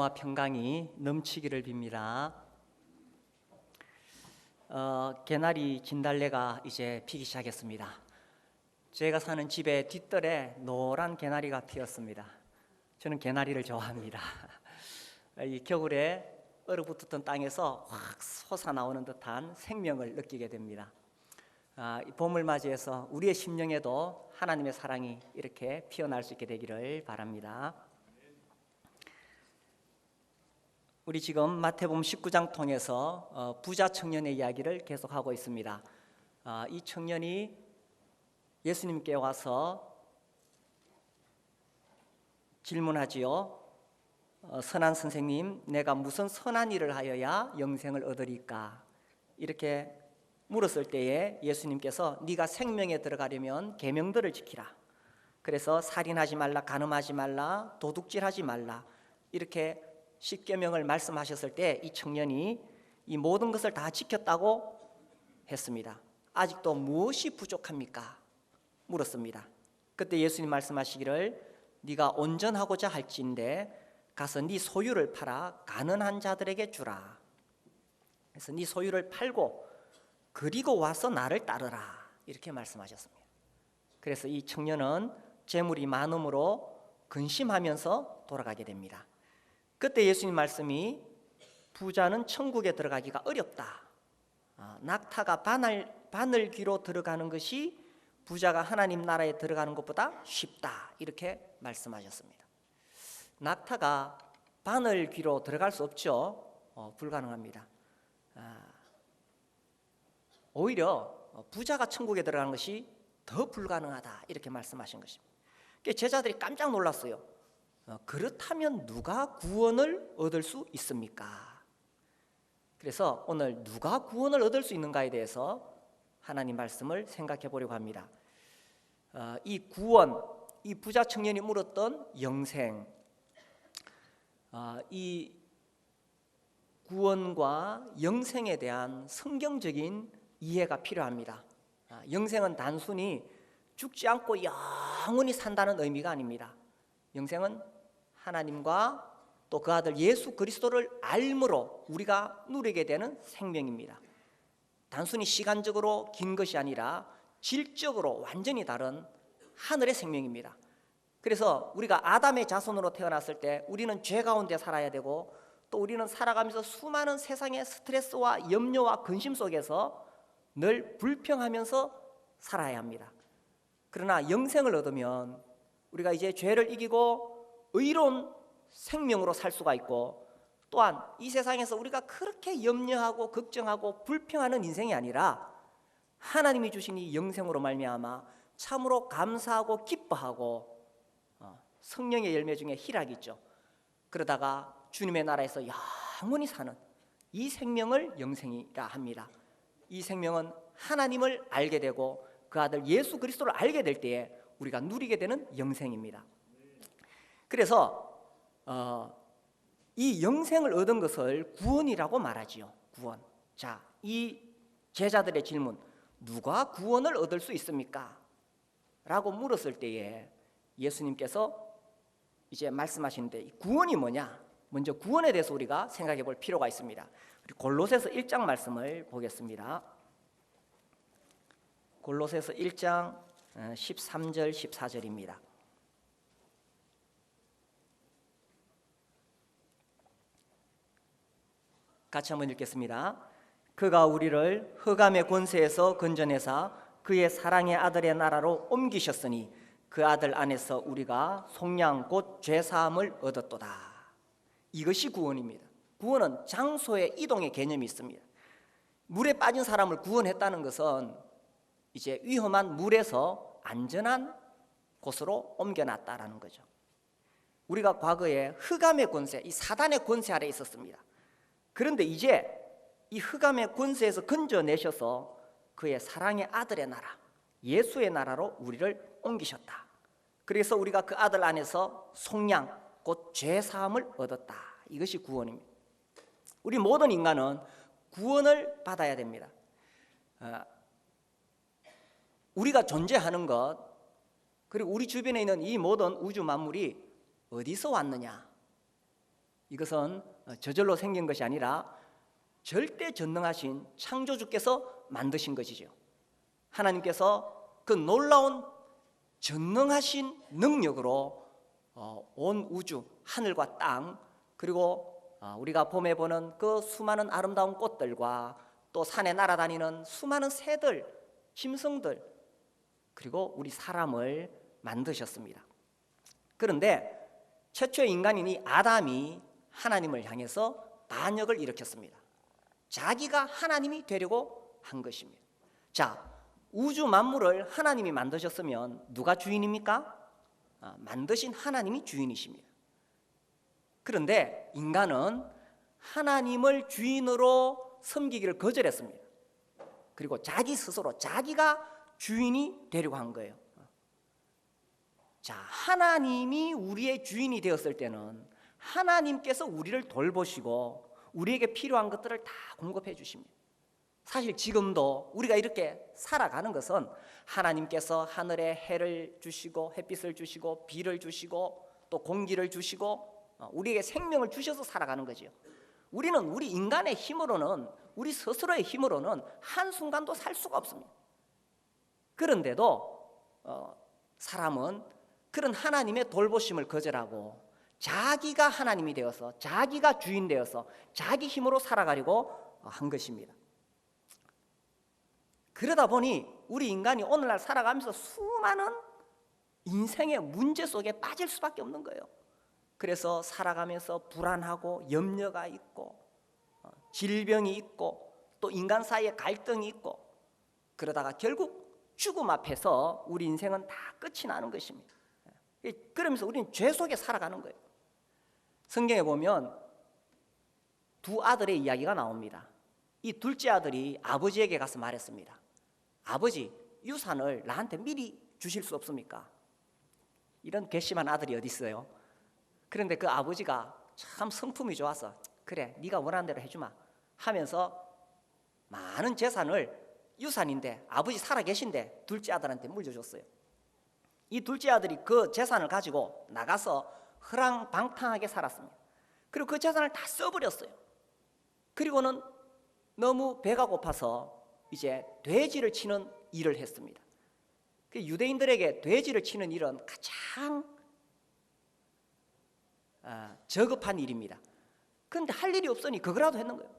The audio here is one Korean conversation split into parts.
은혜와 평강이 넘치기를 빕니다. 개나리 진달래가 이제 피기 시작했습니다. 제가 사는 집의 뒷뜰에 노란 개나리가 피었습니다. 저는 개나리를 좋아합니다. 이 겨울에 얼어붙었던 땅에서 확 솟아나오는 듯한 생명을 느끼게 됩니다. 이 봄을 맞이해서 우리의 심령에도 하나님의 사랑이 이렇게 피어날 수 있게 되기를 바랍니다. 우리 지금 마태복음 19장 통해서 부자 청년의 이야기를 계속하고 있습니다. 이 청년이 예수님께 와서 질문하지요. 선한 선생님, 내가 무슨 선한 일을 하여야 영생을 얻으리까? 이렇게 물었을 때에 예수님께서 네가 생명에 들어가려면 계명들을 지키라. 그래서 살인하지 말라, 간음하지 말라, 도둑질하지 말라, 이렇게 10계명을 말씀하셨을 때 이 청년이 이 모든 것을 다 지켰다고 했습니다. 아직도 무엇이 부족합니까? 물었습니다. 그때 예수님 말씀하시기를 네가 온전하고자 할지인데 가서 네 소유를 팔아 가난한 자들에게 주라. 그래서 네 소유를 팔고 그리고 와서 나를 따르라, 이렇게 말씀하셨습니다. 그래서 이 청년은 재물이 많음으로 근심하면서 돌아가게 됩니다. 그때 예수님 말씀이 부자는 천국에 들어가기가 어렵다. 낙타가 바늘 귀로 들어가는 것이 부자가 하나님 나라에 들어가는 것보다 쉽다, 이렇게 말씀하셨습니다. 낙타가 바늘 귀로 들어갈 수 없죠. 불가능합니다. 오히려 부자가 천국에 들어가는 것이 더 불가능하다, 이렇게 말씀하신 것입니다. 제자들이 깜짝 놀랐어요. 그렇다면 누가 구원을 얻을 수 있습니까? 그래서 오늘 누가 구원을 얻을 수 있는가에 대해서 하나님 말씀을 생각해 보려고 합니다. 이 구원, 이 부자 청년이 물었던 영생, 이 구원과 영생에 대한 성경적인 이해가 필요합니다. 영생은 단순히 죽지 않고 영원히 산다는 의미가 아닙니다. 영생은 하나님과 또 그 아들 예수 그리스도를 알므로 우리가 누리게 되는 생명입니다. 단순히 시간적으로 긴 것이 아니라 질적으로 완전히 다른 하늘의 생명입니다. 그래서 우리가 아담의 자손으로 태어났을 때 우리는 죄 가운데 살아야 되고, 또 우리는 살아가면서 수많은 세상의 스트레스와 염려와 근심 속에서 늘 불평하면서 살아야 합니다. 그러나 영생을 얻으면 우리가 이제 죄를 이기고 의로운 생명으로 살 수가 있고, 또한 이 세상에서 우리가 그렇게 염려하고 걱정하고 불평하는 인생이 아니라 하나님이 주신 이 영생으로 말미암아 참으로 감사하고 기뻐하고, 성령의 열매 중에 희락이 있죠. 그러다가 주님의 나라에서 영원히 사는 이 생명을 영생이라 합니다. 이 생명은 하나님을 알게 되고 그 아들 예수 그리스도를 알게 될 때에 우리가 누리게 되는 영생입니다. 그래서 이 영생을 얻은 것을 구원이라고 말하지요. 구원. 자, 이 제자들의 질문, 누가 구원을 얻을 수 있습니까? 라고 물었을 때에 예수님께서 이제 말씀하시는데, 이 구원이 뭐냐? 먼저 구원에 대해서 우리가 생각해 볼 필요가 있습니다. 골로새서 1장 말씀을 보겠습니다. 골로새서 1장 13절 14절입니다. 같이 한번 읽겠습니다. 그가 우리를 흑암의 권세에서 건져내사 그의 사랑의 아들의 나라로 옮기셨으니 그 아들 안에서 우리가 속량 곧 죄사함을 얻었도다. 이것이 구원입니다. 구원은 장소의 이동의 개념이 있습니다. 물에 빠진 사람을 구원했다는 것은 이제 위험한 물에서 안전한 곳으로 옮겨놨다라는 거죠. 우리가 과거에 흑암의 권세, 이 사단의 권세 아래 있었습니다. 그런데 이제 이 흑암의 권세에서 건져내셔서 그의 사랑의 아들의 나라, 예수의 나라로 우리를 옮기셨다. 그래서 우리가 그 아들 안에서 속량, 곧 죄사함을 얻었다. 이것이 구원입니다. 우리 모든 인간은 구원을 받아야 됩니다. 우리가 존재하는 것, 그리고 우리 주변에 있는 이 모든 우주 만물이 어디서 왔느냐? 이것은 저절로 생긴 것이 아니라 절대 전능하신 창조주께서 만드신 것이죠. 하나님께서 그 놀라운 전능하신 능력으로 온 우주, 하늘과 땅, 그리고 우리가 봄에 보는 그 수많은 아름다운 꽃들과 또 산에 날아다니는 수많은 새들, 짐승들, 그리고 우리 사람을 만드셨습니다. 그런데 최초의 인간인 이 아담이 하나님을 향해서 반역을 일으켰습니다. 자기가 하나님이 되려고 한 것입니다. 자, 우주 만물을 하나님이 만드셨으면 누가 주인입니까? 만드신 하나님이 주인이십니다. 그런데 인간은 하나님을 주인으로 섬기기를 거절했습니다. 그리고 자기 스스로 자기가 주인이 되려고 한 거예요. 자, 하나님이 우리의 주인이 되었을 때는 하나님께서 우리를 돌보시고 우리에게 필요한 것들을 다 공급해 주십니다. 사실 지금도 우리가 이렇게 살아가는 것은 하나님께서 하늘에 해를 주시고 햇빛을 주시고 비를 주시고 또 공기를 주시고 우리에게 생명을 주셔서 살아가는 거죠. 우리는 우리 인간의 힘으로는, 우리 스스로의 힘으로는 한순간도 살 수가 없습니다. 그런데도 사람은 그런 하나님의 돌보심을 거절하고 자기가 하나님이 되어서, 자기가 주인 되어서 자기 힘으로 살아가려고 한 것입니다. 그러다 보니 우리 인간이 오늘날 살아가면서 수많은 인생의 문제 속에 빠질 수밖에 없는 거예요. 그래서 살아가면서 불안하고 염려가 있고 질병이 있고 또 인간 사이에 갈등이 있고, 그러다가 결국 죽음 앞에서 우리 인생은 다 끝이 나는 것입니다. 그러면서 우리는 죄 속에 살아가는 거예요. 성경에 보면 두 아들의 이야기가 나옵니다. 이 둘째 아들이 아버지에게 가서 말했습니다. 아버지, 유산을 나한테 미리 주실 수 없습니까? 이런 괘씸한 아들이 어디 있어요? 그런데 그 아버지가 참 성품이 좋아서 그래, 네가 원하는 대로 해주마 하면서 많은 재산을, 유산인데 아버지 살아계신데 둘째 아들한테 물려줬어요. 이 둘째 아들이 그 재산을 가지고 나가서 허랑방탕하게 살았습니다. 그리고 그 재산을 다 써버렸어요. 그리고는 너무 배가 고파서 이제 돼지를 치는 일을 했습니다. 그 유대인들에게 돼지를 치는 일은 가장 저급한 일입니다. 그런데 할 일이 없으니 그거라도 했는 거예요.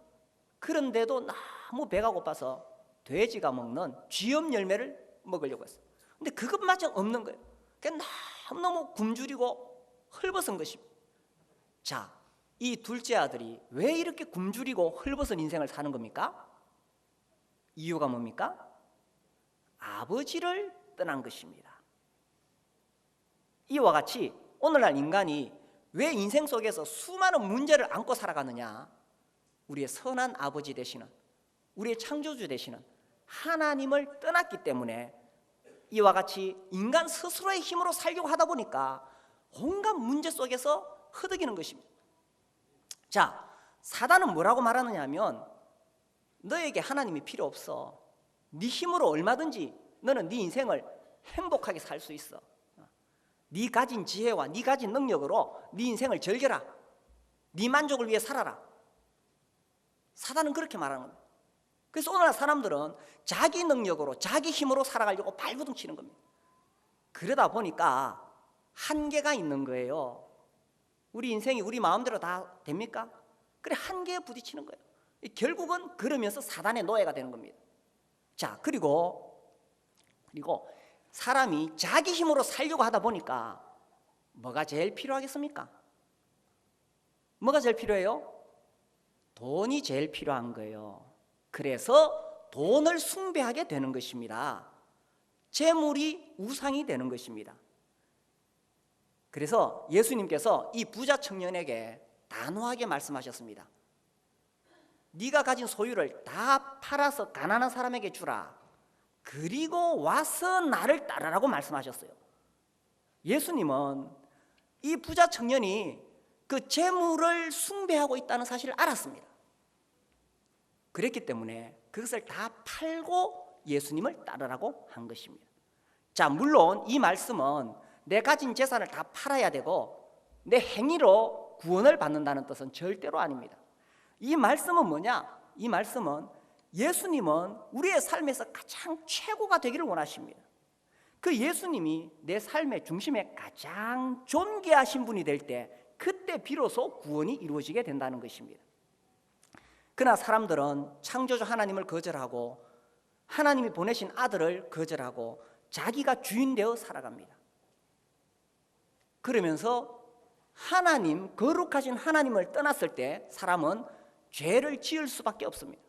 그런데도 너무 배가 고파서 돼지가 먹는 쥐염 열매를 먹으려고 했어요. 근데 그것마저 없는 거예요. 그러니까 너무너무 굶주리고 헐벗은 것입니다. 자, 이 둘째 아들이 왜 이렇게 굶주리고 헐벗은 인생을 사는 겁니까? 이유가 뭡니까? 아버지를 떠난 것입니다. 이와 같이 오늘날 인간이 왜 인생 속에서 수많은 문제를 안고 살아가느냐? 우리의 선한 아버지 되시는, 우리의 창조주 되시는 하나님을 떠났기 때문에 이와 같이 인간 스스로의 힘으로 살려고 하다 보니까 온갖 문제 속에서 허덕이는 것입니다. 자, 사단은 뭐라고 말하느냐 하면 너에게 하나님이 필요 없어. 네 힘으로 얼마든지 너는 네 인생을 행복하게 살 수 있어. 네 가진 지혜와 네 가진 능력으로 네 인생을 즐겨라. 네 만족을 위해 살아라. 사단은 그렇게 말하는 겁니다. 그래서 오늘날 사람들은 자기 능력으로 자기 힘으로 살아가려고 발버둥 치는 겁니다. 그러다 보니까 한계가 있는 거예요. 우리 인생이 우리 마음대로 다 됩니까? 그래, 한계에 부딪히는 거예요. 결국은 그러면서 사단의 노예가 되는 겁니다. 자, 그리고 사람이 자기 힘으로 살려고 하다 보니까 뭐가 제일 필요하겠습니까? 뭐가 제일 필요해요? 돈이 제일 필요한 거예요. 그래서 돈을 숭배하게 되는 것입니다. 재물이 우상이 되는 것입니다. 그래서 예수님께서 이 부자 청년에게 단호하게 말씀하셨습니다. 네가 가진 소유를 다 팔아서 가난한 사람에게 주라. 그리고 와서 나를 따르라고 말씀하셨어요. 예수님은 이 부자 청년이 그 재물을 숭배하고 있다는 사실을 알았습니다. 그랬기 때문에 그것을 다 팔고 예수님을 따르라고 한 것입니다. 자, 물론 이 말씀은 내 가진 재산을 다 팔아야 되고 내 행위로 구원을 받는다는 뜻은 절대로 아닙니다. 이 말씀은 뭐냐? 이 말씀은 예수님은 우리의 삶에서 가장 최고가 되기를 원하십니다. 그 예수님이 내 삶의 중심에 가장 존귀하신 분이 될 때, 그때 비로소 구원이 이루어지게 된다는 것입니다. 그러나 사람들은 창조주 하나님을 거절하고 하나님이 보내신 아들을 거절하고 자기가 주인 되어 살아갑니다. 그러면서 하나님, 거룩하신 하나님을 떠났을 때 사람은 죄를 지을 수밖에 없습니다.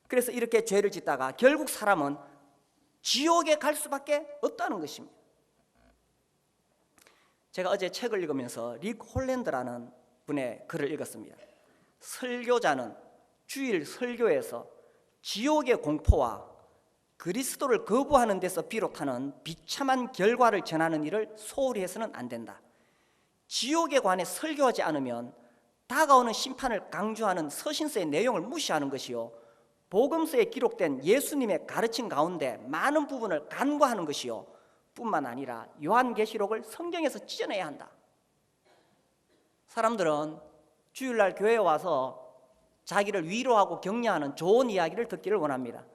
그래서 이렇게 죄를 짓다가 결국 사람은 지옥에 갈 수밖에 없다는 것입니다. 제가 어제 책을 읽으면서 릭 홀랜드라는 분의 글을 읽었습니다. 설교자는 주일 설교에서 지옥의 공포와 그리스도를 거부하는 데서 비롯하는 비참한 결과를 전하는 일을 소홀히 해서는 안 된다. 지옥에 관해 설교하지 않으면 다가오는 심판을 강조하는 서신서의 내용을 무시하는 것이요, 복음서에 기록된 예수님의 가르침 가운데 많은 부분을 간과하는 것이요, 뿐만 아니라 요한계시록을 성경에서 찢어내야 한다. 사람들은 주일날 교회에 와서 자기를 위로하고 격려하는 좋은 이야기를 듣기를 원합니다.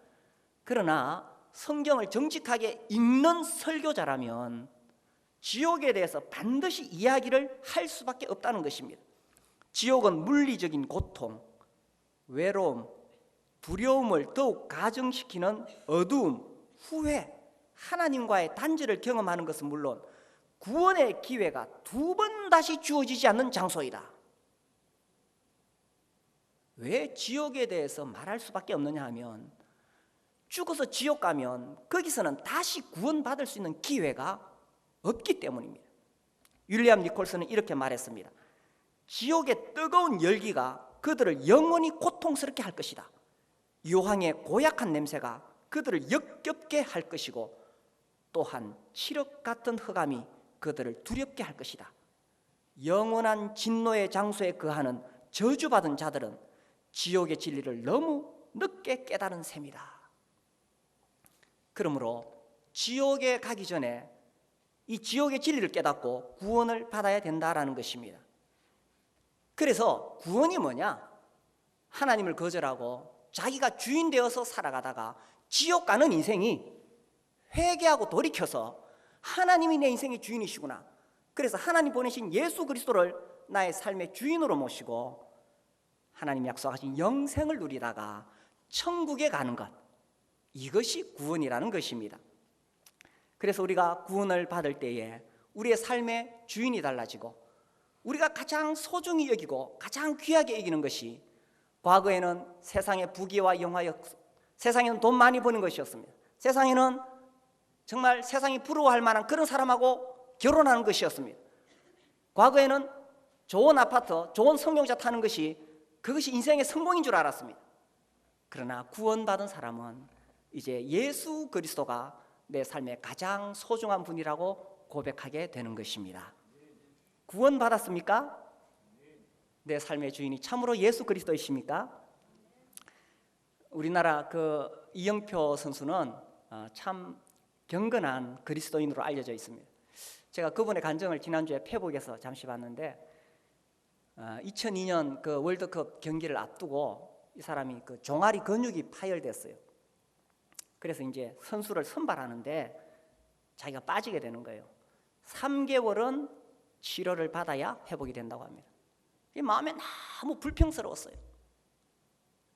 그러나 성경을 정직하게 읽는 설교자라면 지옥에 대해서 반드시 이야기를 할 수밖에 없다는 것입니다. 지옥은 물리적인 고통, 외로움, 두려움을 더욱 가중시키는 어두움, 후회, 하나님과의 단절을 경험하는 것은 물론 구원의 기회가 두 번 다시 주어지지 않는 장소이다. 왜 지옥에 대해서 말할 수밖에 없느냐 하면, 죽어서 지옥 가면 거기서는 다시 구원받을 수 있는 기회가 없기 때문입니다. 윌리엄 니콜슨은 이렇게 말했습니다. 지옥의 뜨거운 열기가 그들을 영원히 고통스럽게 할 것이다. 유황의 고약한 냄새가 그들을 역겹게 할 것이고, 또한 칠흑 같은 흑암이 그들을 두렵게 할 것이다. 영원한 진노의 장소에 거하는 저주받은 자들은 지옥의 진리를 너무 늦게 깨달은 셈이다. 그러므로 지옥에 가기 전에 이 지옥의 진리를 깨닫고 구원을 받아야 된다라는 것입니다. 그래서 구원이 뭐냐? 하나님을 거절하고 자기가 주인 되어서 살아가다가 지옥 가는 인생이 회개하고 돌이켜서 하나님이 내 인생의 주인이시구나, 그래서 하나님 보내신 예수 그리스도를 나의 삶의 주인으로 모시고 하나님 약속하신 영생을 누리다가 천국에 가는 것, 이것이 구원이라는 것입니다. 그래서 우리가 구원을 받을 때에 우리의 삶의 주인이 달라지고 우리가 가장 소중히 여기고 가장 귀하게 여기는 것이, 과거에는 세상의 부귀와 영화였고 세상에는 돈 많이 버는 것이었습니다. 세상에는 정말 세상이 부러워할 만한 그런 사람하고 결혼하는 것이었습니다. 과거에는 좋은 아파트, 좋은 승용차 타는 것이, 그것이 인생의 성공인 줄 알았습니다. 그러나 구원받은 사람은 이제 예수 그리스도가 내 삶의 가장 소중한 분이라고 고백하게 되는 것입니다. 구원받았습니까? 내 삶의 주인이 참으로 예수 그리스도이십니까? 우리나라 이영표 선수는 참 경건한 그리스도인으로 알려져 있습니다. 제가 그분의 간증을 지난주에 페북에서 잠시 봤는데, 2002년 그 월드컵 경기를 앞두고 이 사람이 그 종아리 근육이 파열됐어요. 그래서 이제 선수를 선발하는데 자기가 빠지게 되는 거예요. 3개월은 치료를 받아야 회복이 된다고 합니다. 이 마음에 너무 불평스러웠어요.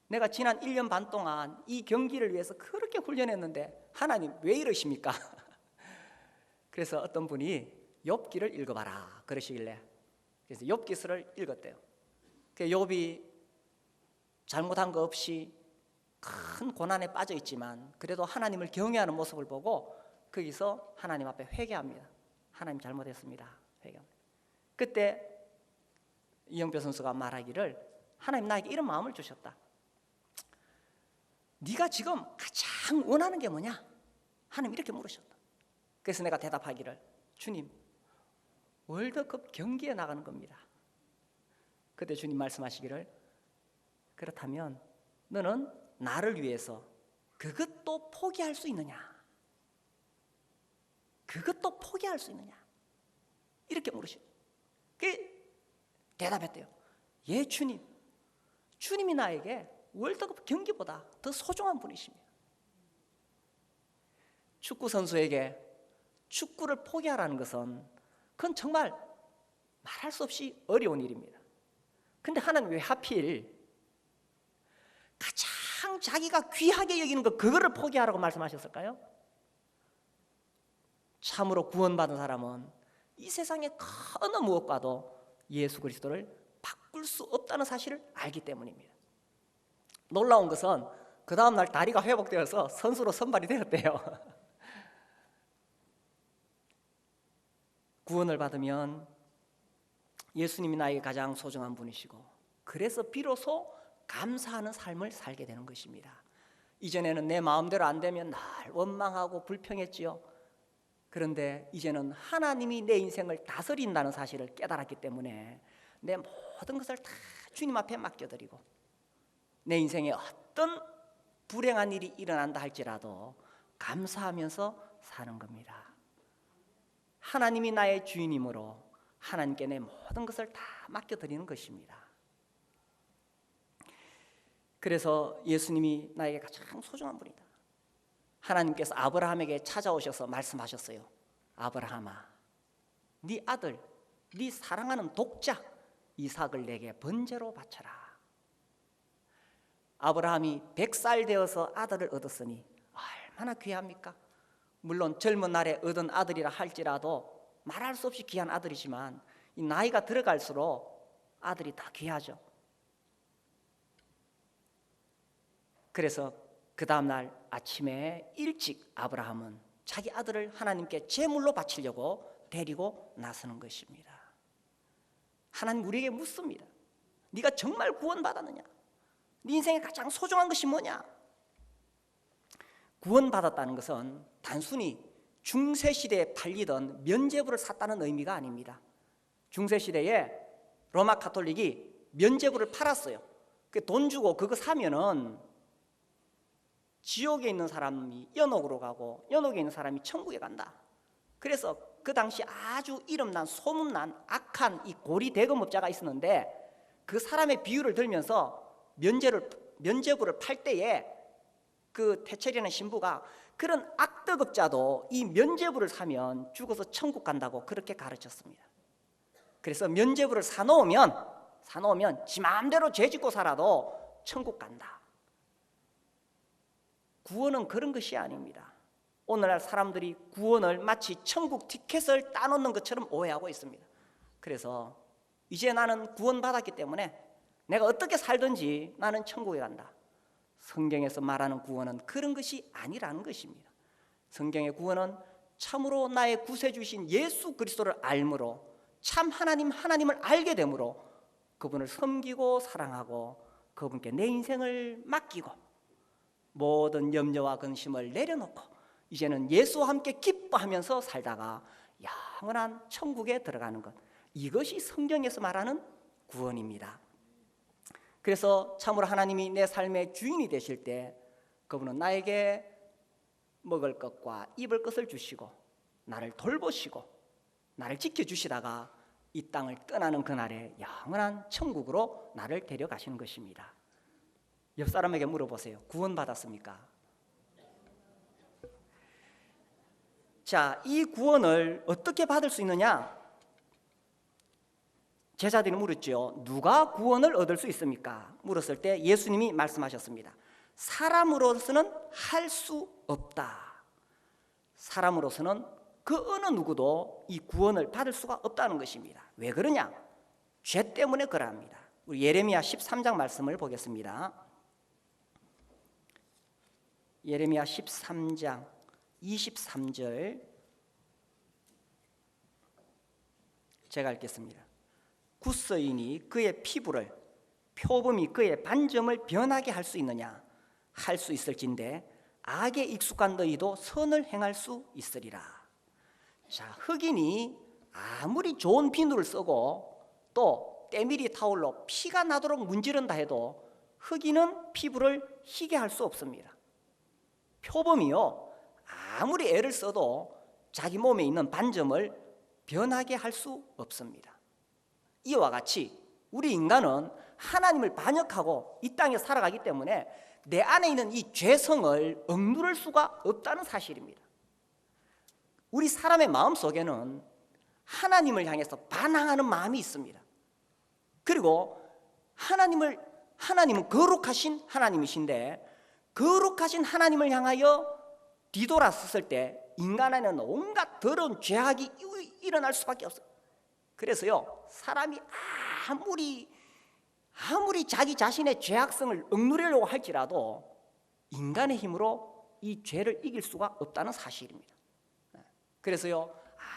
내가 지난 1년 반 동안 이 경기를 위해서 그렇게 훈련했는데 하나님 왜 이러십니까? 그래서 어떤 분이 욥기를 읽어봐라 그러시길래, 그래서 욥기서를 읽었대요. 욥이 잘못한 거 없이 큰 고난에 빠져 있지만 그래도 하나님을 경외하는 모습을 보고 거기서 하나님 앞에 회개합니다. 하나님 잘못했습니다. 회개합니다. 그때 이영표 선수가 말하기를, 하나님 나에게 이런 마음을 주셨다. 네가 지금 가장 원하는 게 뭐냐? 하나님 이렇게 물으셨다. 그래서 내가 대답하기를, 주님, 월드컵 경기에 나가는 겁니다. 그때 주님 말씀하시기를, 그렇다면 너는 나를 위해서 그것도 포기할 수 있느냐? 그것도 포기할 수 있느냐? 이렇게 물으시죠. 대답했대요. 예, 주님. 주님이 나에게 월드컵 경기보다 더 소중한 분이십니다. 축구 선수에게 축구를 포기하라는 것은 그건 정말 말할 수 없이 어려운 일입니다. 근데 하나님 왜 하필 가장 자기가 귀하게 여기는 것, 그거를 포기하라고 말씀하셨을까요? 참으로 구원받은 사람은 이 세상의 어느 무엇과도 예수 그리스도를 바꿀 수 없다는 사실을 알기 때문입니다. 놀라운 것은 그 다음날 다리가 회복되어서 선수로 선발이 되었대요. 구원을 받으면 예수님이 나에게 가장 소중한 분이시고, 그래서 비로소 감사하는 삶을 살게 되는 것입니다. 이전에는 내 마음대로 안 되면 날 원망하고 불평했지요. 그런데 이제는 하나님이 내 인생을 다스린다는 사실을 깨달았기 때문에 내 모든 것을 다 주님 앞에 맡겨드리고, 내 인생에 어떤 불행한 일이 일어난다 할지라도 감사하면서 사는 겁니다. 하나님이 나의 주인이므로 하나님께 내 모든 것을 다 맡겨드리는 것입니다. 그래서 예수님이 나에게 가장 소중한 분이다. 하나님께서 아브라함에게 찾아오셔서 말씀하셨어요. 아브라함아, 네 아들, 네 사랑하는 독자 이삭을 내게 번제로 바쳐라. 아브라함이 100살 되어서 아들을 얻었으니 얼마나 귀합니까? 물론 젊은 날에 얻은 아들이라 할지라도 말할 수 없이 귀한 아들이지만 이 나이가 들어갈수록 아들이 다 귀하죠. 그래서 그 다음날 아침에 일찍 아브라함은 자기 아들을 하나님께 제물로 바치려고 데리고 나서는 것입니다. 하나님 우리에게 묻습니다. 네가 정말 구원받았느냐? 네 인생에 가장 소중한 것이 뭐냐? 구원받았다는 것은 단순히 중세시대에 팔리던 면죄부를 샀다는 의미가 아닙니다. 중세시대에 로마 가톨릭이 면죄부를 팔았어요. 돈 주고 그거 사면은 지옥에 있는 사람이 연옥으로 가고 연옥에 있는 사람이 천국에 간다. 그래서 그 당시 아주 이름난 소문난 악한 이 고리 대금업자가 있었는데, 그 사람의 비유를 들면서 면죄부를 팔 때에 그 태철이라는 신부가 그런 악덕업자도 이 면죄부를 사면 죽어서 천국 간다고 그렇게 가르쳤습니다. 그래서 면죄부를 사놓으면 지 마음대로 죄 짓고 살아도 천국 간다. 구원은 그런 것이 아닙니다. 오늘날 사람들이 구원을 마치 천국 티켓을 따놓는 것처럼 오해하고 있습니다. 그래서 이제 나는 구원받았기 때문에 내가 어떻게 살든지 나는 천국에 간다. 성경에서 말하는 구원은 그런 것이 아니라는 것입니다. 성경의 구원은 참으로 나의 구세주이신 예수 그리스도를 알므로, 참 하나님을 알게 되므로 그분을 섬기고 사랑하고 그분께 내 인생을 맡기고 모든 염려와 근심을 내려놓고 이제는 예수와 함께 기뻐하면서 살다가 영원한 천국에 들어가는 것, 이것이 성경에서 말하는 구원입니다. 그래서 참으로 하나님이 내 삶의 주인이 되실 때 그분은 나에게 먹을 것과 입을 것을 주시고 나를 돌보시고 나를 지켜주시다가 이 땅을 떠나는 그날에 영원한 천국으로 나를 데려가시는 것입니다. 옆 사람에게 물어보세요. 구원받았습니까? 자, 이 구원을 어떻게 받을 수 있느냐? 제자들이 물었죠. 누가 구원을 얻을 수 있습니까? 물었을 때 예수님이 말씀하셨습니다. 사람으로서는 할 수 없다. 사람으로서는 그 어느 누구도 이 구원을 받을 수가 없다는 것입니다. 왜 그러냐? 죄 때문에 그러합니다. 우리 예레미야 13장 말씀을 보겠습니다. 예레미야 13장 23절 제가 읽겠습니다. 구서인이 그의 피부를, 표범이 그의 반점을 변하게 할 수 있느냐? 할 수 있을진데 악에 익숙한 너희도 선을 행할 수 있으리라. 자, 흑인이 아무리 좋은 비누를 쓰고 또 때밀이 타올로 피가 나도록 문지른다 해도 흑인은 피부를 희게 할 수 없습니다. 표범이요, 아무리 애를 써도 자기 몸에 있는 반점을 변하게 할 수 없습니다. 이와 같이 우리 인간은 하나님을 반역하고 이 땅에 살아가기 때문에 내 안에 있는 이 죄성을 억누를 수가 없다는 사실입니다. 우리 사람의 마음속에는 하나님을 향해서 반항하는 마음이 있습니다. 그리고 하나님은 거룩하신 하나님이신데 거룩하신 하나님을 향하여 뒤돌아섰을 때 인간 안에는 온갖 더러운 죄악이 일어날 수밖에 없어요. 그래서요, 사람이 아무리 자기 자신의 죄악성을 억누르려고 할지라도 인간의 힘으로 이 죄를 이길 수가 없다는 사실입니다. 그래서요,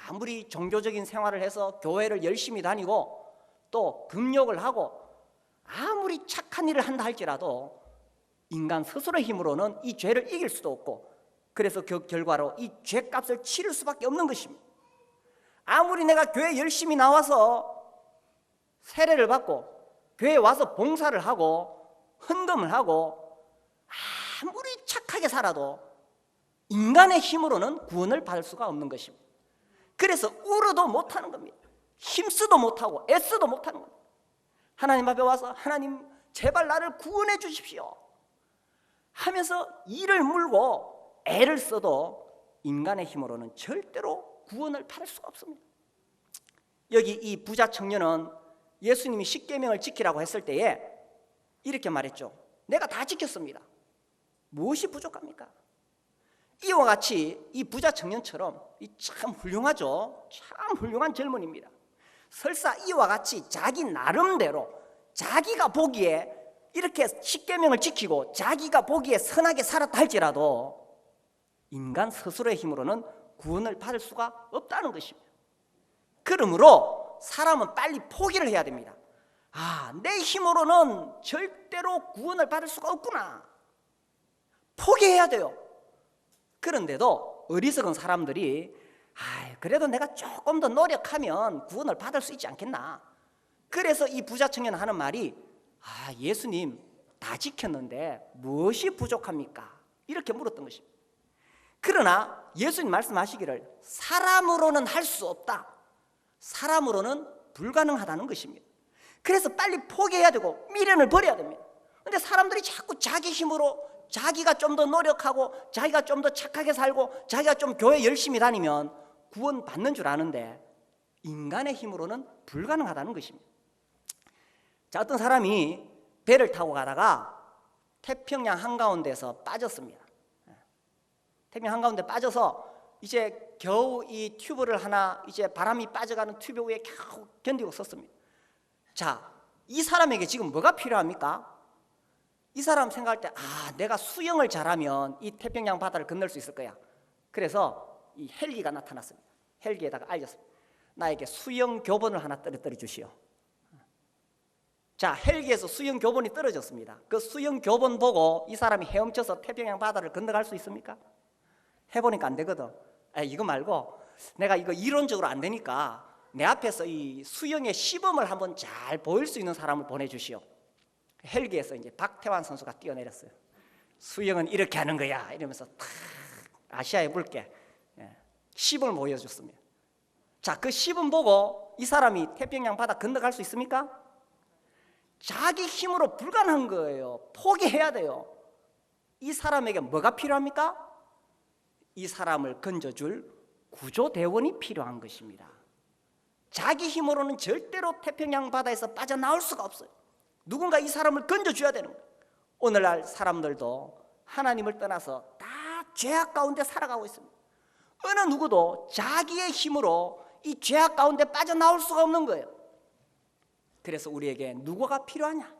아무리 종교적인 생활을 해서 교회를 열심히 다니고 또 금욕을 하고 아무리 착한 일을 한다 할지라도 인간 스스로의 힘으로는 이 죄를 이길 수도 없고, 그래서 그 결과로 이 죄값을 치를 수밖에 없는 것입니다. 아무리 내가 교회 열심히 나와서 세례를 받고 교회에 와서 봉사를 하고 헌금을 하고 아무리 착하게 살아도 인간의 힘으로는 구원을 받을 수가 없는 것입니다. 그래서 울어도 못하는 겁니다. 힘쓰도 못하고 애써도 못하는 겁니다. 하나님 앞에 와서 하나님 제발 나를 구원해 주십시오 하면서 이를 물고 애를 써도 인간의 힘으로는 절대로 구원을 받을 수가 없습니다. 여기 이 부자 청년은 예수님이 십계명을 지키라고 했을 때에 이렇게 말했죠. 내가 다 지켰습니다. 무엇이 부족합니까? 이와 같이 이 부자 청년처럼 참 훌륭하죠. 참 훌륭한 젊은이입니다. 설사 이와 같이 자기 나름대로 자기가 보기에 이렇게 십계명을 지키고 자기가 보기에 선하게 살았다 할지라도 인간 스스로의 힘으로는 구원을 받을 수가 없다는 것입니다. 그러므로 사람은 빨리 포기를 해야 됩니다. 내 힘으로는 절대로 구원을 받을 수가 없구나. 포기해야 돼요. 그런데도 어리석은 사람들이 그래도 내가 조금 더 노력하면 구원을 받을 수 있지 않겠나. 그래서 이 부자 청년은 하는 말이 예수님 다 지켰는데 무엇이 부족합니까? 이렇게 물었던 것입니다. 그러나 예수님 말씀하시기를 사람으로는 할 수 없다. 사람으로는 불가능하다는 것입니다. 그래서 빨리 포기해야 되고 미련을 버려야 됩니다. 그런데 사람들이 자꾸 자기 힘으로 자기가 좀 더 노력하고 자기가 좀 더 착하게 살고 자기가 좀 교회 열심히 다니면 구원 받는 줄 아는데 인간의 힘으로는 불가능하다는 것입니다. 자, 어떤 사람이 배를 타고 가다가 태평양 한가운데서 빠졌습니다. 태평양 한가운데 빠져서 이제 겨우 이 튜브를 하나 이제 바람이 빠져가는 튜브 위에 겨우 견디고 섰습니다. 자, 이 사람에게 지금 뭐가 필요합니까? 이 사람 생각할 때 내가 수영을 잘하면 이 태평양 바다를 건널 수 있을 거야. 그래서 이 헬기가 나타났습니다. 헬기에다가 알렸습니다. 나에게 수영 교본을 하나 떨어뜨려 주시오. 자, 헬기에서 수영 교본이 떨어졌습니다. 그 수영 교본 보고 이 사람이 헤엄쳐서 태평양 바다를 건너갈 수 있습니까? 해보니까 안 되거든. 이거 말고 내가 이거 이론적으로 안 되니까 내 앞에서 이 수영의 시범을 한번 잘 보일 수 있는 사람을 보내주시오. 헬기에서 이제 박태환 선수가 뛰어내렸어요. 수영은 이렇게 하는 거야 이러면서 탁 아시아의 물개 시범을 보여줬습니다. 자, 그 시범 보고 이 사람이 태평양 바다 건너갈 수 있습니까? 자기 힘으로 불가능한 거예요. 포기해야 돼요. 이 사람에게 뭐가 필요합니까? 이 사람을 건져줄 구조대원이 필요한 것입니다. 자기 힘으로는 절대로 태평양 바다에서 빠져나올 수가 없어요. 누군가 이 사람을 건져줘야 되는 거예요. 오늘날 사람들도 하나님을 떠나서 다 죄악 가운데 살아가고 있습니다. 어느 누구도 자기의 힘으로 이 죄악 가운데 빠져나올 수가 없는 거예요. 그래서 우리에게 누구가 필요하냐?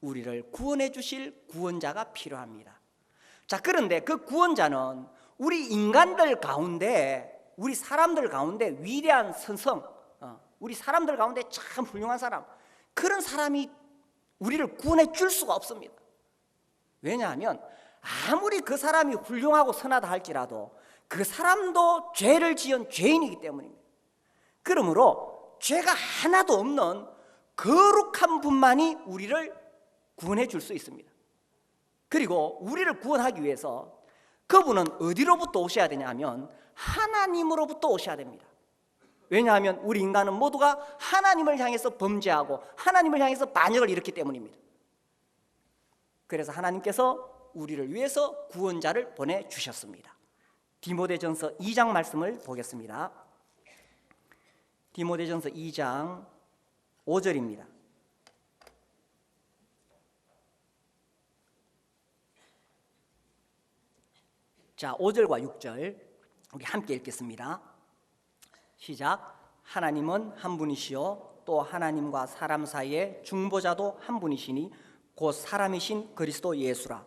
우리를 구원해 주실 구원자가 필요합니다. 자, 그런데 그 구원자는 우리 인간들 가운데, 우리 사람들 가운데 위대한 선성, 우리 사람들 가운데 참 훌륭한 사람, 그런 사람이 우리를 구원해 줄 수가 없습니다. 왜냐하면 아무리 그 사람이 훌륭하고 선하다 할지라도 그 사람도 죄를 지은 죄인이기 때문입니다. 그러므로 죄가 하나도 없는 거룩한 분만이 우리를 구원해 줄 수 있습니다. 그리고 우리를 구원하기 위해서 그분은 어디로부터 오셔야 되냐 하면 하나님으로부터 오셔야 됩니다. 왜냐하면 우리 인간은 모두가 하나님을 향해서 범죄하고 하나님을 향해서 반역을 일으켰기 때문입니다. 그래서 하나님께서 우리를 위해서 구원자를 보내주셨습니다. 디모데전서 2장 말씀을 보겠습니다. 디모데전서 2장 5절입니다. 자, 5절과 6절 우리 함께 읽겠습니다. 시작. 하나님은 한 분이시요 또 하나님과 사람 사이의 중보자도 한 분이시니 곧 사람이신 그리스도 예수라.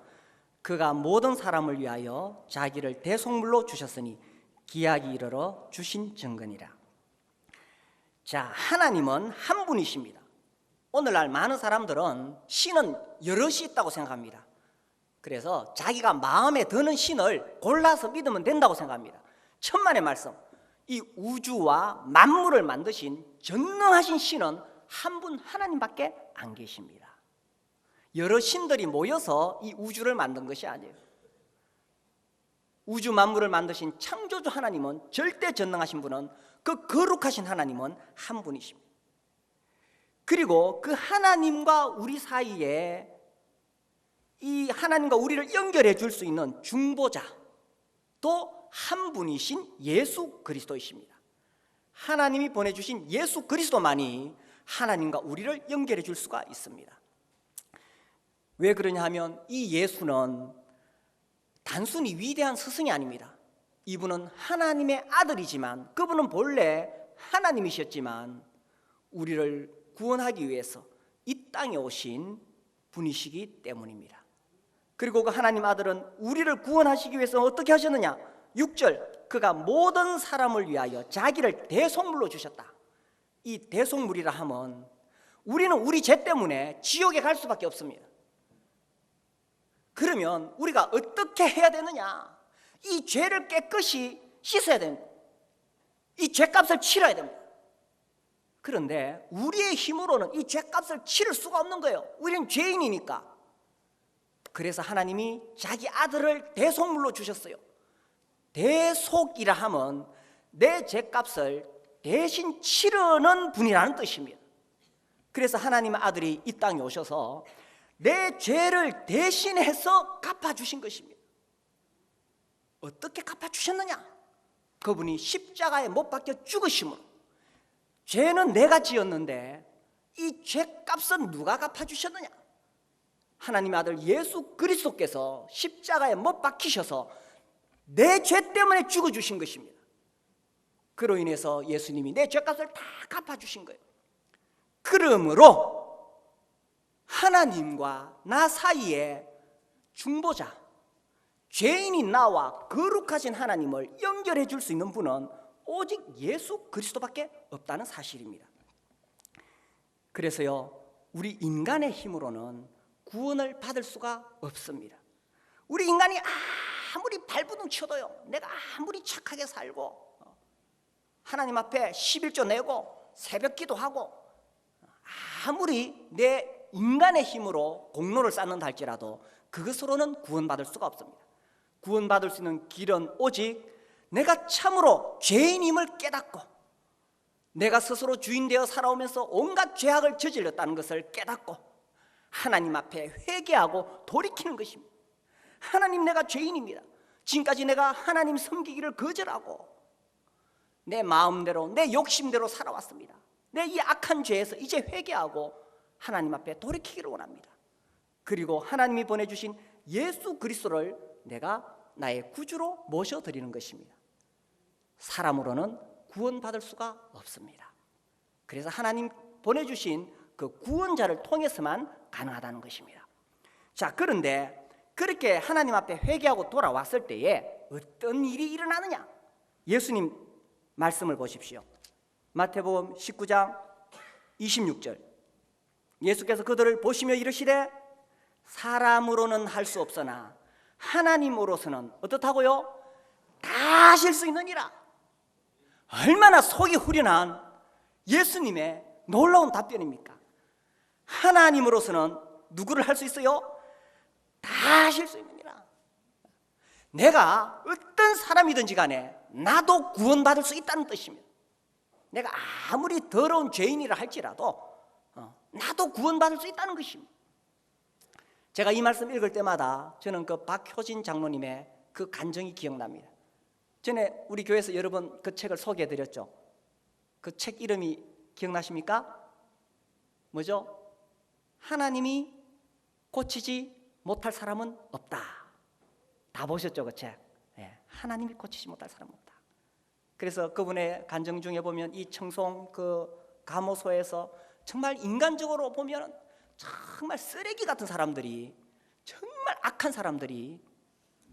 그가 모든 사람을 위하여 자기를 대속물로 주셨으니 기약이 이르러 주신 증거니라. 자, 하나님은 한 분이십니다. 오늘날 많은 사람들은 신은 여럿이 있다고 생각합니다. 그래서 자기가 마음에 드는 신을 골라서 믿으면 된다고 생각합니다. 천만의 말씀, 이 우주와 만물을 만드신 전능하신 신은 한 분 하나님밖에 안 계십니다. 여러 신들이 모여서 이 우주를 만든 것이 아니에요. 우주 만물을 만드신 창조주 하나님은, 절대 전능하신 분은, 그 거룩하신 하나님은 한 분이십니다. 그리고 그 하나님과 우리 사이에 이 하나님과 우리를 연결해 줄 수 있는 중보자 또 한 분이신 예수 그리스도이십니다. 하나님이 보내주신 예수 그리스도만이 하나님과 우리를 연결해 줄 수가 있습니다. 왜 그러냐 하면 이 예수는 단순히 위대한 스승이 아닙니다. 이분은 하나님의 아들이지만, 그분은 본래 하나님이셨지만 우리를 구원하기 위해서 이 땅에 오신 분이시기 때문입니다. 그리고 그 하나님 아들은 우리를 구원하시기 위해서 어떻게 하셨느냐? 6절, 그가 모든 사람을 위하여 자기를 대속물로 주셨다. 이 대속물이라 하면 우리는 우리 죄 때문에 지옥에 갈 수밖에 없습니다. 그러면 우리가 어떻게 해야 되느냐? 이 죄를 깨끗이 씻어야 됩니다. 이 죄값을 치러야 됩니다. 그런데 우리의 힘으로는 이 죄값을 치를 수가 없는 거예요. 우리는 죄인이니까. 그래서 하나님이 자기 아들을 대속물로 주셨어요. 대속이라 하면 내 죄값을 대신 치르는 분이라는 뜻입니다. 그래서 하나님의 아들이 이 땅에 오셔서 내 죄를 대신해서 갚아주신 것입니다. 어떻게 갚아주셨느냐? 그분이 십자가에 못 박혀 죽으심으로. 죄는 내가 지었는데 이 죄값은 누가 갚아주셨느냐? 하나님의 아들 예수 그리스도께서 십자가에 못 박히셔서 내 죄 때문에 죽어주신 것입니다. 그로 인해서 예수님이 내 죄값을 다 갚아주신 거예요. 그러므로 하나님과 나 사이에 중보자, 죄인인 나와 거룩하신 하나님을 연결해 줄 수 있는 분은 오직 예수 그리스도밖에 없다는 사실입니다. 그래서요, 우리 인간의 힘으로는 구원을 받을 수가 없습니다. 우리 인간이 아무리 발버둥 쳐도요, 내가 아무리 착하게 살고 하나님 앞에 11조 내고 새벽 기도하고 아무리 내 인간의 힘으로 공로를 쌓는다 할지라도 그것으로는 구원받을 수가 없습니다. 구원받을 수 있는 길은 오직 내가 참으로 죄인임을 깨닫고 내가 스스로 주인 되어 살아오면서 온갖 죄악을 저질렀다는 것을 깨닫고 하나님 앞에 회개하고 돌이키는 것입니다. 하나님, 내가 죄인입니다. 지금까지 내가 하나님 섬기기를 거절하고 내 마음대로 내 욕심대로 살아왔습니다. 내 이 악한 죄에서 이제 회개하고 하나님 앞에 돌이키기를 원합니다. 그리고 하나님이 보내주신 예수 그리스도를 내가 나의 구주로 모셔드리는 것입니다. 사람으로는 구원받을 수가 없습니다. 그래서 하나님 보내주신 그 구원자를 통해서만 가능하다는 것입니다. 자, 그런데 그렇게 하나님 앞에 회개하고 돌아왔을 때에 어떤 일이 일어나느냐? 예수님 말씀을 보십시오. 마태복음 19장 26절, 예수께서 그들을 보시며 이르시되 사람으로는 할 수 없으나 하나님으로서는 어떻다고요? 다 하실 수 있느니라. 얼마나 속이 후련한 예수님의 놀라운 답변입니까? 하나님으로서는 누구를 할 수 있어요? 다 하실 수 있느니라. 내가 어떤 사람이든지 간에 나도 구원받을 수 있다는 뜻입니다. 내가 아무리 더러운 죄인이라 할지라도 나도 구원받을 수 있다는 것입니다. 제가 이 말씀 읽을 때마다 저는 그 박효진 장로님의 그 간증이 기억납니다. 전에 우리 교회에서 여러 번 그 책을 소개해드렸죠. 그 책 이름이 기억나십니까? 뭐죠? 하나님이 고치지 못할 사람은 없다. 다 보셨죠, 그 책? 네, 하나님이 고치지 못할 사람은 없다. 그래서 그분의 간증 중에 보면 이 청송 그 감호소에서 정말 인간적으로 보면 정말 쓰레기 같은 사람들이, 정말 악한 사람들이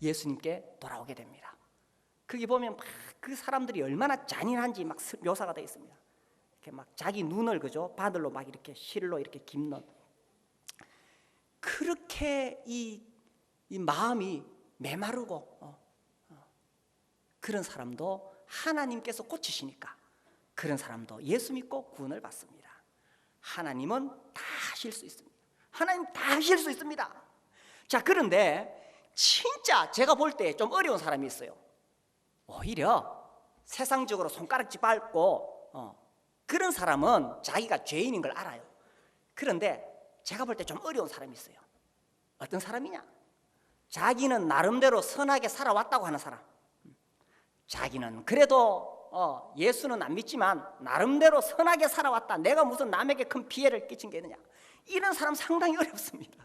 예수님께 돌아오게 됩니다. 거기 보면 막 그 사람들이 얼마나 잔인한지 막 묘사가 되어 있습니다. 이렇게 막 자기 눈을 그죠 바늘로 막 이렇게 실로 이렇게 깁는, 그렇게 이 마음이 메마르고 그런 사람도 하나님께서 고치시니까 그런 사람도 예수 믿고 구원을 받습니다. 하나님은 다 하실 수 있습니다. 하나님 다 하실 수 있습니다. 자, 그런데 진짜 제가 볼 때 좀 어려운 사람이 있어요. 오히려 세상적으로 손가락질 밟고 그런 사람은 자기가 죄인인 걸 알아요. 그런데 제가 볼 때 좀 어려운 사람이 있어요. 어떤 사람이냐? 자기는 나름대로 선하게 살아왔다고 하는 사람. 자기는 그래도 예수는 안 믿지만 나름대로 선하게 살아왔다. 내가 무슨 남에게 큰 피해를 끼친 게 있느냐? 이런 사람 상당히 어렵습니다.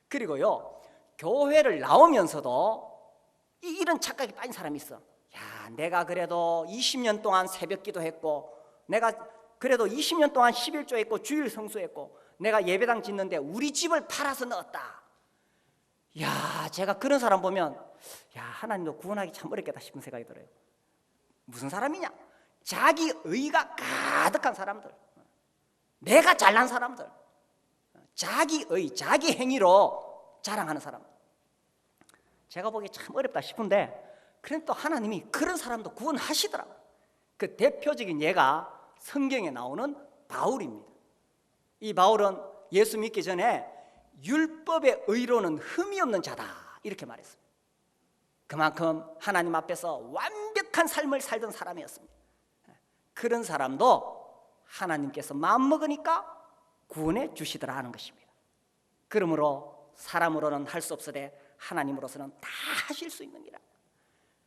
그리고요, 교회를 나오면서도 이런 착각에 빠진 사람이 있어. 야, 내가 그래도 20년 동안 새벽 기도했고, 내가 그래도 20년 동안 11조 했고 주일 성수했고, 내가 예배당 짓는데 우리 집을 팔아서 넣었다. 야, 제가 그런 사람 보면 야, 하나님도 구원하기 참 어렵겠다 싶은 생각이 들어요. 무슨 사람이냐? 자기 의가 가득한 사람들, 내가 잘난 사람들, 자기 의, 자기 행위로 자랑하는 사람. 제가 보기에 참 어렵다 싶은데, 그런데 또 하나님이 그런 사람도 구원하시더라고요. 그 대표적인 예가 성경에 나오는 바울입니다. 이 바울은 예수 믿기 전에 율법의 의로는 흠이 없는 자다 이렇게 말했습니다. 그만큼 하나님 앞에서 완벽한 삶을 살던 사람이었습니다. 그런 사람도 하나님께서 마음먹으니까 구원해 주시더라 하는 것입니다. 그러므로 사람으로는 할 수 없으되 하나님으로서는 다 하실 수 있느니라.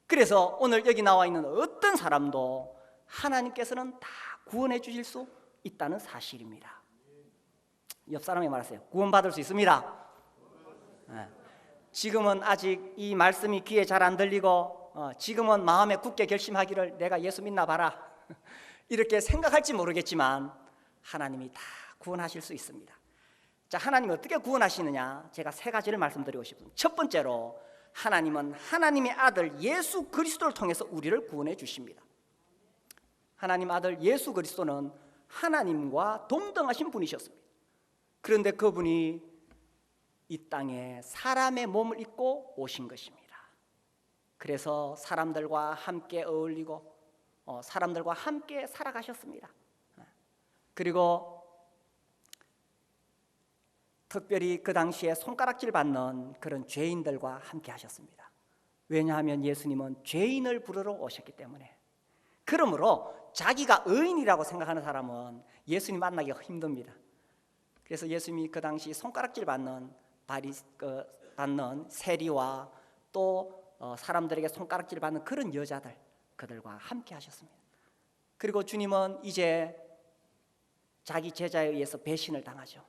그래서 오늘 여기 나와 있는 어떤 사람도 하나님께서는 다 구원해 주실 수 있다는 사실입니다. 옆 사람이 말하세요. 구원받을 수 있습니다. 지금은 아직 이 말씀이 귀에 잘 안 들리고 지금은 마음에 굳게 결심하기를 내가 예수 믿나 봐라 이렇게 생각할지 모르겠지만 하나님이 다 구원하실 수 있습니다. 자, 하나님이 어떻게 구원하시느냐? 제가 세 가지를 말씀드리고 싶습니다. 첫 번째로, 하나님은 하나님의 아들 예수 그리스도를 통해서 우리를 구원해 주십니다. 하나님 아들 예수 그리스도는 하나님과 동등하신 분이셨습니다. 그런데 그분이 이 땅에 사람의 몸을 입고 오신 것입니다. 그래서 사람들과 함께 어울리고 사람들과 함께 살아가셨습니다. 그리고 특별히 그 당시에 손가락질 받는 그런 죄인들과 함께 하셨습니다. 왜냐하면 예수님은 죄인을 부르러 오셨기 때문에. 그러므로 자기가 의인이라고 생각하는 사람은 예수님 만나기가 힘듭니다. 그래서 예수님이 그 당시 손가락질 받는 세리와 또 사람들에게 손가락질 받는 그런 여자들, 그들과 함께 하셨습니다. 그리고 주님은 이제 자기 제자에 의해서 배신을 당하죠.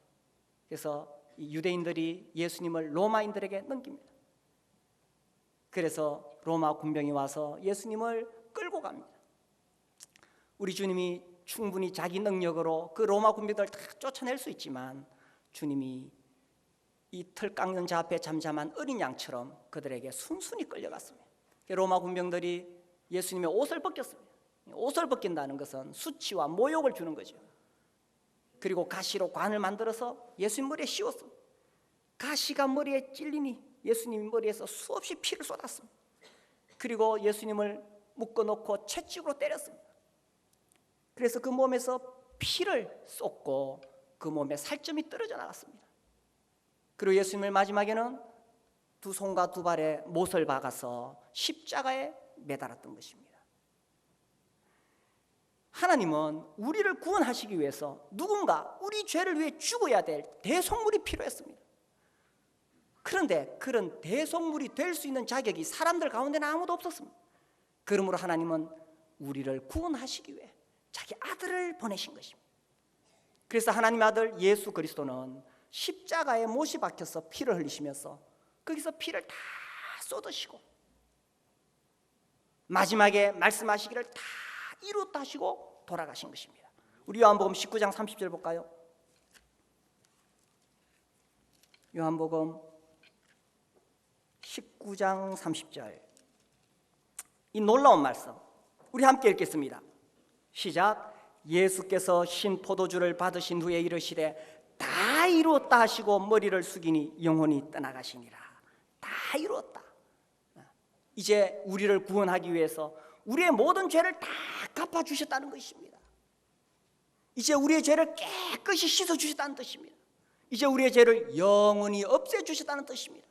그래서 유대인들이 예수님을 로마인들에게 넘깁니다. 그래서 로마 군병이 와서 예수님을 끌고 갑니다. 우리 주님이 충분히 자기 능력으로 그 로마 군병들을 다 쫓아낼 수 있지만 주님이 이 틀 깎는 자 앞에 잠잠한 어린 양처럼 그들에게 순순히 끌려갔습니다. 로마 군병들이 예수님의 옷을 벗겼습니다. 옷을 벗긴다는 것은 수치와 모욕을 주는 거죠. 그리고 가시로 관을 만들어서 예수님 머리에 씌웠습니다. 가시가 머리에 찔리니 예수님 머리에서 수없이 피를 쏟았습니다. 그리고 예수님을 묶어놓고 채찍으로 때렸습니다. 그래서 그 몸에서 피를 쏟고 그 몸에 살점이 떨어져 나갔습니다. 그리고 예수님을 마지막에는 두 손과 두 발에 못을 박아서 십자가에 매달았던 것입니다. 하나님은 우리를 구원하시기 위해서 누군가 우리 죄를 위해 죽어야 될 대속물이 필요했습니다. 그런데 그런 대속물이 될 수 있는 자격이 사람들 가운데는 아무도 없었습니다. 그러므로 하나님은 우리를 구원하시기 위해 자기 아들을 보내신 것입니다. 그래서 하나님의 아들 예수 그리스도는 십자가에 못이 박혀서 피를 흘리시면서 거기서 피를 다 쏟으시고 마지막에 말씀하시기를 다 이루었다 하시고 돌아가신 것입니다. 우리 요한복음 19장 30절 볼까요? 요한복음 19장 30절, 이 놀라운 말씀 우리 함께 읽겠습니다. 시작. 예수께서 신 포도주를 받으신 후에 이르시되 다 이루었다 하시고 머리를 숙이니 영혼이 떠나가시니라. 다 이루었다. 이제 우리를 구원하기 위해서 우리의 모든 죄를 다 갚아주셨다는 것입니다. 이제 우리의 죄를 깨끗이 씻어주셨다는 뜻입니다. 이제 우리의 죄를 영원히 없애주셨다는 뜻입니다.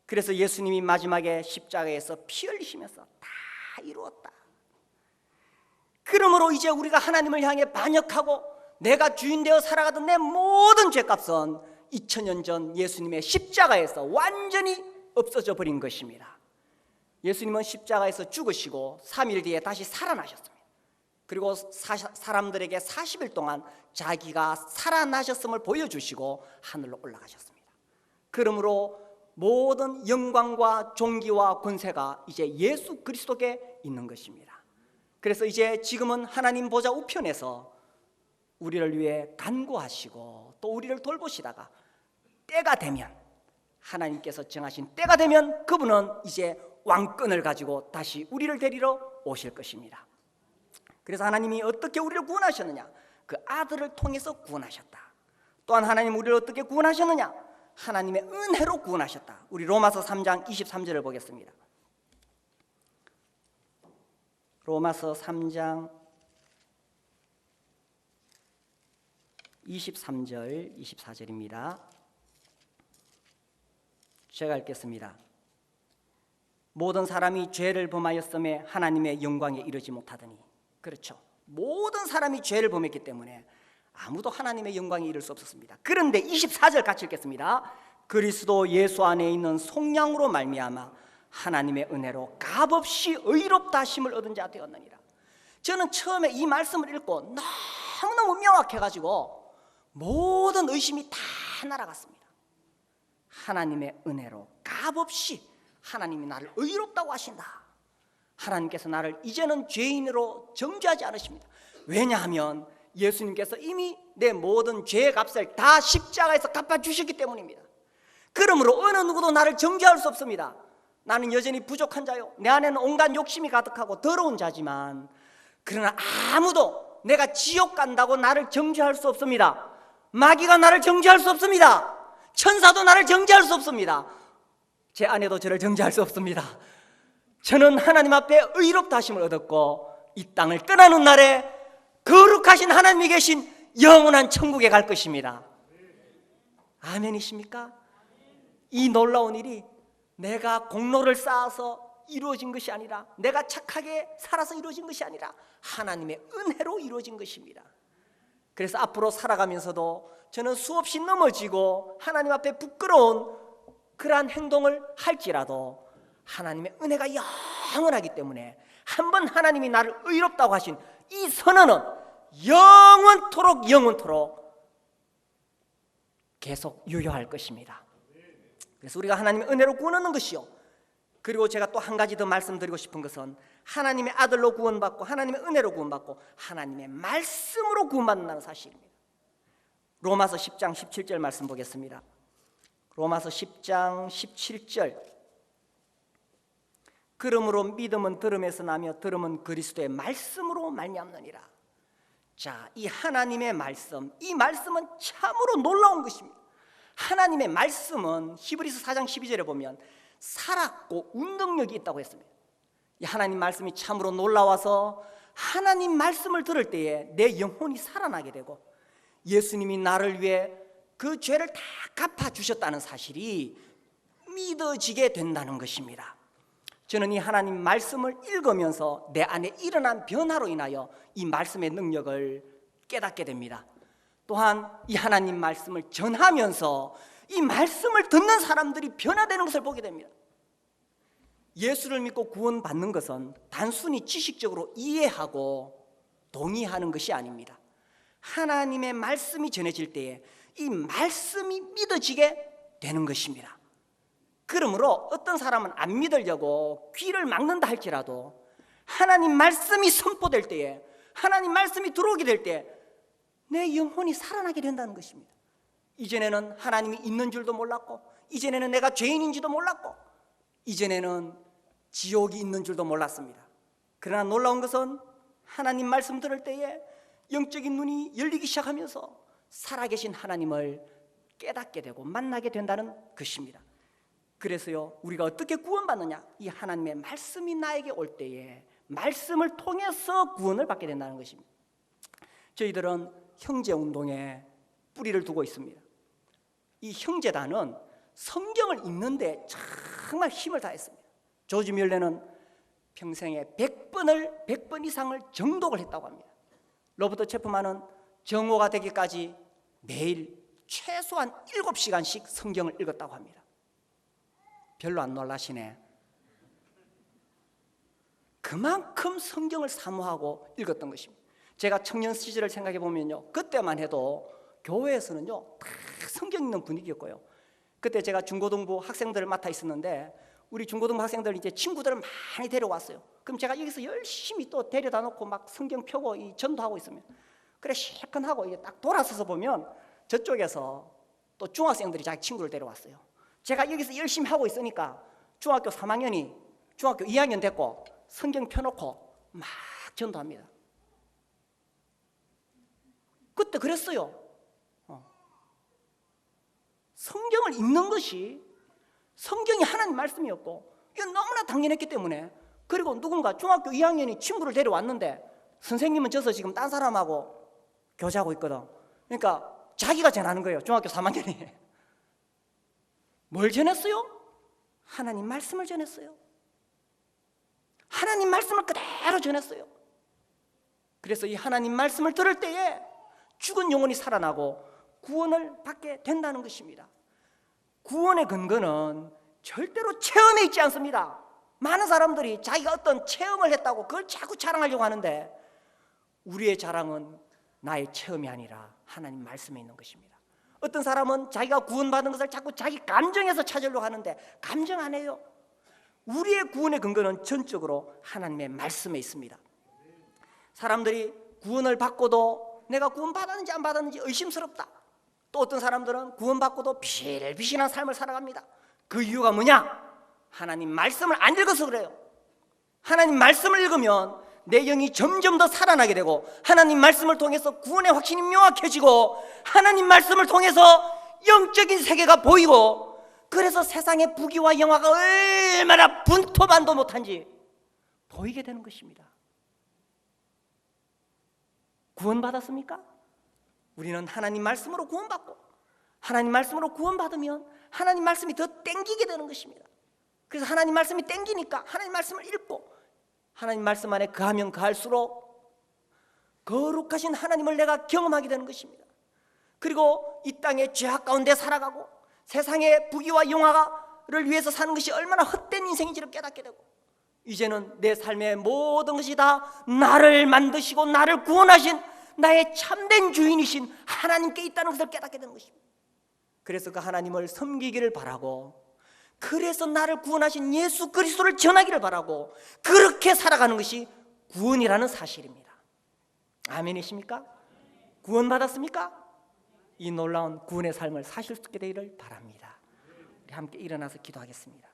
그래서 예수님이 마지막에 십자가에서 피 흘리시면서 다 이루었다. 그러므로 이제 우리가 하나님을 향해 반역하고 내가 주인 되어 살아가던 내 모든 죄값은 2000년 전 예수님의 십자가에서 완전히 없어져 버린 것입니다. 예수님은 십자가에서 죽으시고 3일 뒤에 다시 살아나셨습니다. 그리고 사람들에게 40일 동안 자기가 살아나셨음을 보여주시고 하늘로 올라가셨습니다. 그러므로 모든 영광과 존귀와 권세가 이제 예수 그리스도께 있는 것입니다. 그래서 이제 지금은 하나님 보좌 우편에서 우리를 위해 간구하시고 또 우리를 돌보시다가 때가 되면, 하나님께서 정하신 때가 되면 그분은 이제 왕권을 가지고 다시 우리를 데리러 오실 것입니다. 그래서 하나님이 어떻게 우리를 구원하셨느냐? 그 아들을 통해서 구원하셨다. 또한 하나님 우리를 어떻게 구원하셨느냐? 하나님의 은혜로 구원하셨다. 우리 로마서 3장 23절을 보겠습니다. 로마서 3장 23절 24절입니다. 제가 읽겠습니다. 모든 사람이 죄를 범하였음에 하나님의 영광에 이르지 못하더니. 그렇죠. 모든 사람이 죄를 범했기 때문에 아무도 하나님의 영광에 이를 수 없었습니다. 그런데 24절 같이 읽겠습니다. 그리스도 예수 안에 있는 속량으로 말미암아 하나님의 은혜로 값없이 의롭다 하심을 얻은 자 되었느니라. 저는 처음에 이 말씀을 읽고 너무너무 명확해가지고 모든 의심이 다 날아갔습니다. 하나님의 은혜로 값없이 하나님이 나를 의롭다고 하신다. 하나님께서 나를 이제는 죄인으로 정죄하지 않으십니다. 왜냐하면 예수님께서 이미 내 모든 죄의 값을 다 십자가에서 갚아주셨기 때문입니다. 그러므로 어느 누구도 나를 정죄할 수 없습니다. 나는 여전히 부족한 자요, 내 안에는 온갖 욕심이 가득하고 더러운 자지만, 그러나 아무도 내가 지옥 간다고 나를 정죄할 수 없습니다. 마귀가 나를 정죄할 수 없습니다. 천사도 나를 정죄할 수 없습니다. 제 아내도 저를 정죄할 수 없습니다. 저는 하나님 앞에 의롭다 하심을 얻었고 이 땅을 떠나는 날에 거룩하신 하나님이 계신 영원한 천국에 갈 것입니다. 아멘이십니까? 이 놀라운 일이 내가 공로를 쌓아서 이루어진 것이 아니라, 내가 착하게 살아서 이루어진 것이 아니라 하나님의 은혜로 이루어진 것입니다. 그래서 앞으로 살아가면서도 저는 수없이 넘어지고 하나님 앞에 부끄러운 그러한 행동을 할지라도 하나님의 은혜가 영원하기 때문에 한번 하나님이 나를 의롭다고 하신 이 선언은 영원토록 계속 유효할 것입니다. 그래서 우리가 하나님의 은혜로 구원 얻는 것이요, 그리고 제가 또 한 가지 더 말씀드리고 싶은 것은 하나님의 아들로 구원받고 하나님의 은혜로 구원받고 하나님의 말씀으로 구원받는다는 사실입니다. 로마서 10장 17절 말씀 보겠습니다. 로마서 10장 17절. 그러므로 믿음은 들음에서 나며 들음은 그리스도의 말씀으로 말미암느니라. 자, 이 하나님의 말씀, 이 말씀은 참으로 놀라운 것입니다. 하나님의 말씀은 히브리서 4장 12절에 보면 살았고 운동력이 있다고 했습니다. 이 하나님 말씀이 참으로 놀라워서 하나님 말씀을 들을 때에 내 영혼이 살아나게 되고 예수님이 나를 위해 그 죄를 다 갚아주셨다는 사실이 믿어지게 된다는 것입니다. 저는 이 하나님 말씀을 읽으면서 내 안에 일어난 변화로 인하여 이 말씀의 능력을 깨닫게 됩니다. 또한 이 하나님 말씀을 전하면서 이 말씀을 듣는 사람들이 변화되는 것을 보게 됩니다. 예수를 믿고 구원받는 것은 단순히 지식적으로 이해하고 동의하는 것이 아닙니다. 하나님의 말씀이 전해질 때에 이 말씀이 믿어지게 되는 것입니다. 그러므로 어떤 사람은 안 믿으려고 귀를 막는다 할지라도 하나님 말씀이 선포될 때에, 하나님 말씀이 들어오게 될 때 내 영혼이 살아나게 된다는 것입니다. 이전에는 하나님이 있는 줄도 몰랐고, 이전에는 내가 죄인인지도 몰랐고, 이전에는 지옥이 있는 줄도 몰랐습니다. 그러나 놀라운 것은 하나님 말씀 들을 때에 영적인 눈이 열리기 시작하면서 살아계신 하나님을 깨닫게 되고 만나게 된다는 것입니다. 그래서요, 우리가 어떻게 구원받느냐? 이 하나님의 말씀이 나에게 올 때에 말씀을 통해서 구원을 받게 된다는 것입니다. 저희들은 형제운동에 뿌리를 두고 있습니다. 이 형제단은 성경을 읽는데 정말 힘을 다했습니다. 조지 뮬러는 평생에 100번 이상을 정독을 했다고 합니다. 로버트 체프만은 정오가 되기까지 매일 최소한 7시간씩 성경을 읽었다고 합니다. 별로 안 놀라시네. 그만큼 성경을 사모하고 읽었던 것입니다. 제가 청년 시절을 생각해 보면요, 그때만 해도 교회에서는요 다 성경 읽는 분위기였고요. 그때 제가 중고등부 학생들을 맡아 있었는데 우리 중고등부 학생들 이제 친구들을 많이 데려왔어요. 그럼 제가 여기서 열심히 또 데려다 놓고 막 성경 펴고 이 전도하고 있으면, 그래 시큰하고 이게 딱 돌아서서 보면 저쪽에서 또 중학생들이 자기 친구를 데려왔어요. 제가 여기서 열심히 하고 있으니까 중학교 3학년이 중학교 2학년 됐고 성경 펴놓고 막 전도합니다. 그때 그랬어요. 성경을 읽는 것이 성경이 하나님 말씀이었고 이건 너무나 당연했기 때문에, 그리고 누군가 중학교 2학년이 친구를 데려왔는데 선생님은 져서 지금 딴 사람하고 교제하고 있거든. 그러니까 자기가 전하는 거예요. 중학교 3학년이 뭘 전했어요? 하나님 말씀을 전했어요. 하나님 말씀을 그대로 전했어요. 그래서 이 하나님 말씀을 들을 때에 죽은 영혼이 살아나고 구원을 받게 된다는 것입니다. 구원의 근거는 절대로 체험에 있지 않습니다. 많은 사람들이 자기가 어떤 체험을 했다고 그걸 자꾸 자랑하려고 하는데, 우리의 자랑은 나의 체험이 아니라 하나님 말씀에 있는 것입니다. 어떤 사람은 자기가 구원받은 것을 자꾸 자기 감정에서 찾으려고 하는데 감정 안 해요. 우리의 구원의 근거는 전적으로 하나님의 말씀에 있습니다. 사람들이 구원을 받고도 내가 구원받았는지 안 받았는지 의심스럽다. 또 어떤 사람들은 구원받고도 비실비실한 삶을 살아갑니다. 그 이유가 뭐냐? 하나님 말씀을 안 읽어서 그래요. 하나님 말씀을 읽으면 내 영이 점점 더 살아나게 되고, 하나님 말씀을 통해서 구원의 확신이 명확해지고, 하나님 말씀을 통해서 영적인 세계가 보이고, 그래서 세상의 부귀와 영화가 얼마나 분토반도 못한지 보이게 되는 것입니다. 구원받았습니까? 우리는 하나님 말씀으로 구원받고, 하나님 말씀으로 구원받으면 하나님 말씀이 더 땡기게 되는 것입니다. 그래서 하나님 말씀이 땡기니까 하나님 말씀을 읽고, 하나님 말씀 안에 거하면 거할수록 거룩하신 하나님을 내가 경험하게 되는 것입니다. 그리고 이 땅의 죄악 가운데 살아가고 세상의 부귀와 영화를 위해서 사는 것이 얼마나 헛된 인생인지를 깨닫게 되고, 이제는 내 삶의 모든 것이 다 나를 만드시고 나를 구원하신 나의 참된 주인이신 하나님께 있다는 것을 깨닫게 되는 것입니다. 그래서 그 하나님을 섬기기를 바라고, 그래서 나를 구원하신 예수 그리스도를 전하기를 바라고, 그렇게 살아가는 것이 구원이라는 사실입니다. 아멘이십니까? 구원받았습니까? 이 놀라운 구원의 삶을 사실 수 있게 되기를 바랍니다. 우리 함께 일어나서 기도하겠습니다.